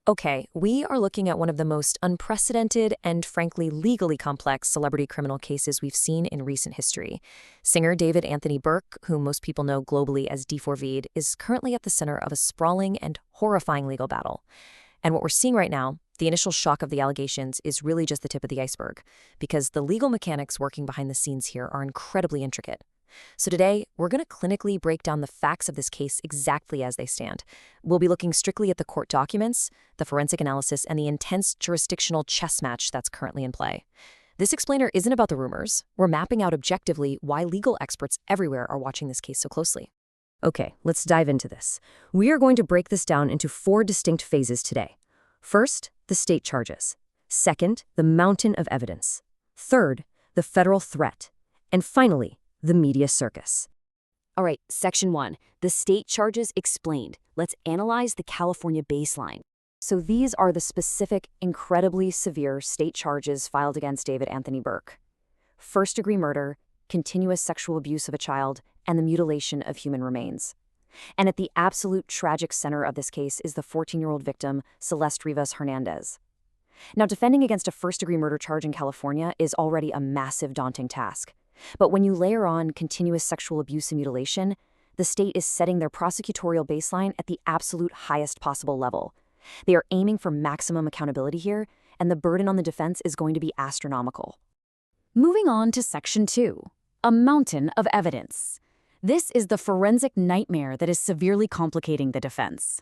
Okay, we are looking at one of the most unprecedented and frankly legally complex celebrity criminal cases we've seen in recent history. Singer David Anthony Burke, whom most people know globally as D4vd, is currently at the center of a sprawling and horrifying legal battle. And what we're seeing right now, the initial shock of the allegations, is really just the tip of the iceberg, because the legal mechanics working behind the scenes here are incredibly intricate. So today, we're going to clinically break down the facts of this case exactly as they stand. We'll be looking strictly at the court documents, the forensic analysis, and the intense jurisdictional chess match that's currently in play. This explainer isn't about the rumors. We're mapping out objectively why legal experts everywhere are watching this case so closely. Okay, let's dive into this. We are going to break this down into 4 distinct phases today. First, the state charges. Second, the mountain of evidence. Third, the federal threat. And finally, the media circus. All right, Section 1, the state charges explained. Let's analyze the California baseline. So these are the specific, incredibly severe state charges filed against David Anthony Burke. First-degree murder, continuous sexual abuse of a child, and the mutilation of human remains. And at the absolute tragic center of this case is the 14-year-old victim, Celeste Rivas Hernandez. Now, defending against a first-degree murder charge in California is already a massive, daunting task. But when you layer on continuous sexual abuse and mutilation, the state is setting their prosecutorial baseline at the absolute highest possible level. They are aiming for maximum accountability here, and the burden on the defense is going to be astronomical. Moving on to Section 2, a mountain of evidence. This is the forensic nightmare that is severely complicating the defense.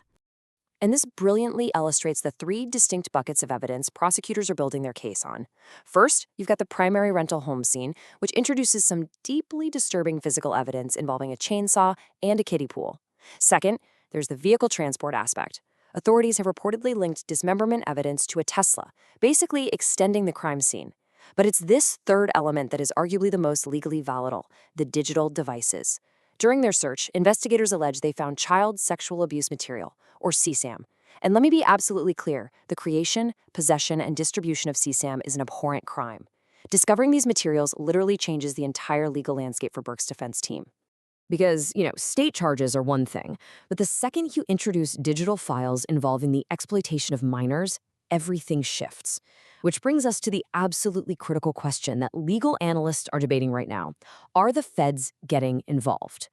And this brilliantly illustrates the 3 distinct buckets of evidence prosecutors are building their case on. First, you've got the primary rental home scene, which introduces some deeply disturbing physical evidence involving a chainsaw and a kiddie pool. Second, there's the vehicle transport aspect. Authorities have reportedly linked dismemberment evidence to a Tesla, basically extending the crime scene. But it's this third element that is arguably the most legally volatile: the digital devices. During their search, investigators allege they found child sexual abuse material, or CSAM. And let me be absolutely clear, the creation, possession, and distribution of CSAM is an abhorrent crime. Discovering these materials literally changes the entire legal landscape for Burke's defense team. Because, state charges are one thing, but the second you introduce digital files involving the exploitation of minors, everything shifts. Which brings us to the absolutely critical question that legal analysts are debating right now. Are the feds getting involved?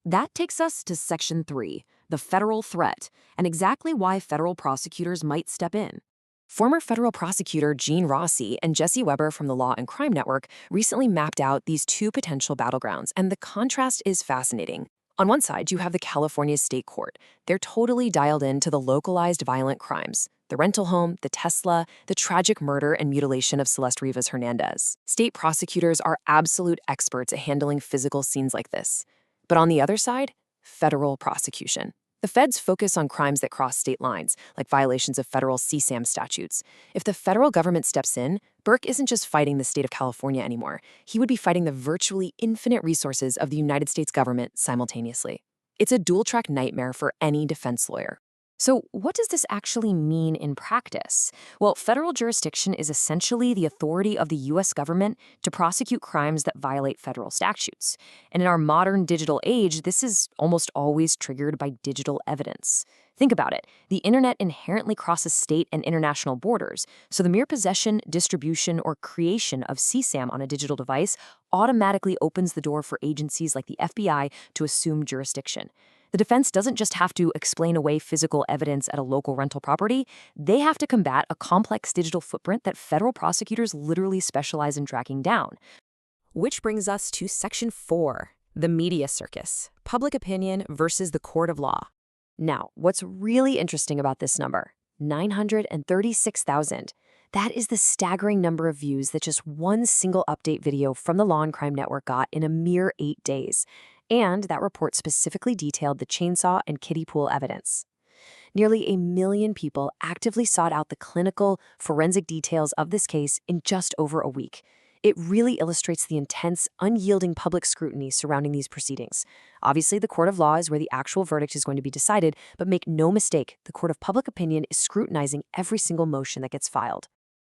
That takes us to Section 3, the federal threat, and exactly why federal prosecutors might step in. Former federal prosecutor Gene Rossi and Jesse Weber from the Law and Crime Network recently mapped out these 2 potential battlegrounds, and the contrast is fascinating. On one side, you have the California State Court. They're totally dialed into the localized violent crimes: the rental home, the Tesla, the tragic murder and mutilation of Celeste Rivas Hernandez. State prosecutors are absolute experts at handling physical scenes like this. But on the other side, federal prosecution. The feds focus on crimes that cross state lines, like violations of federal CSAM statutes. If the federal government steps in, Burke isn't just fighting the state of California anymore. He would be fighting the virtually infinite resources of the United States government simultaneously. It's a dual-track nightmare for any defense lawyer. So what does this actually mean in practice? Well, federal jurisdiction is essentially the authority of the U.S. government to prosecute crimes that violate federal statutes. And in our modern digital age, this is almost always triggered by digital evidence. Think about it. The internet inherently crosses state and international borders, so the mere possession, distribution, or creation of CSAM on a digital device automatically opens the door for agencies like the FBI to assume jurisdiction. The defense doesn't just have to explain away physical evidence at a local rental property. They have to combat a complex digital footprint that federal prosecutors literally specialize in tracking down. Which brings us to Section 4, the media circus: public opinion versus the court of law. Now, what's really interesting about this number? 936,000. That is the staggering number of views that just one single update video from the Law and Crime Network got in a mere 8 days. And that report specifically detailed the chainsaw and kiddie pool evidence. Nearly 1 million people actively sought out the clinical, forensic details of this case in just over a week. It really illustrates the intense, unyielding public scrutiny surrounding these proceedings. Obviously, the court of law is where the actual verdict is going to be decided, but make no mistake, the court of public opinion is scrutinizing every single motion that gets filed.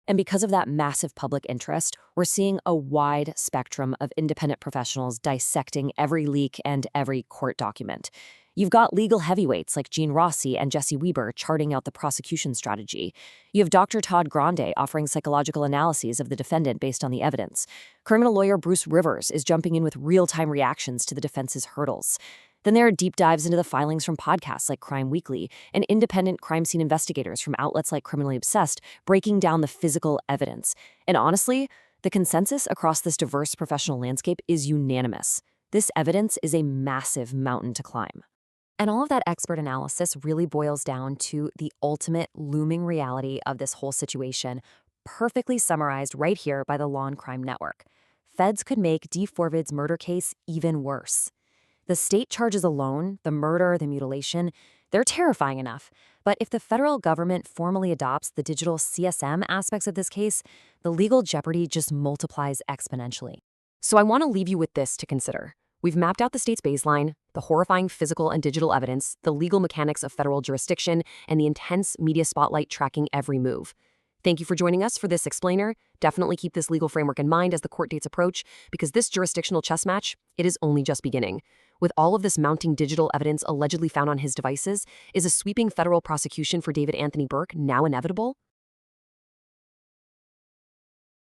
And because of that massive public interest, we're seeing a wide spectrum of independent professionals dissecting every leak and every court document. You've got legal heavyweights like Gene Rossi and Jesse Weber charting out the prosecution strategy. You have Dr. Todd Grande offering psychological analyses of the defendant based on the evidence. Criminal lawyer Bruce Rivers is jumping in with real-time reactions to the defense's hurdles. Then there are deep dives into the filings from podcasts like Crime Weekly and independent crime scene investigators from outlets like Criminally Obsessed breaking down the physical evidence. And honestly, the consensus across this diverse professional landscape is unanimous. This evidence is a massive mountain to climb. And all of that expert analysis really boils down to the ultimate looming reality of this whole situation, perfectly summarized right here by the Law and Crime Network. Feds could make D4vd's murder case even worse. The state charges alone, the murder, the mutilation, they're terrifying enough. But if the federal government formally adopts the digital CSM aspects of this case, the legal jeopardy just multiplies exponentially. So I want to leave you with this to consider. We've mapped out the state's baseline, the horrifying physical and digital evidence, the legal mechanics of federal jurisdiction, and the intense media spotlight tracking every move. Thank you for joining us for this explainer. Definitely keep this legal framework in mind as the court dates approach, because this jurisdictional chess match, it is only just beginning. With all of this mounting digital evidence allegedly found on his devices, is a sweeping federal prosecution for David Anthony Burke now inevitable?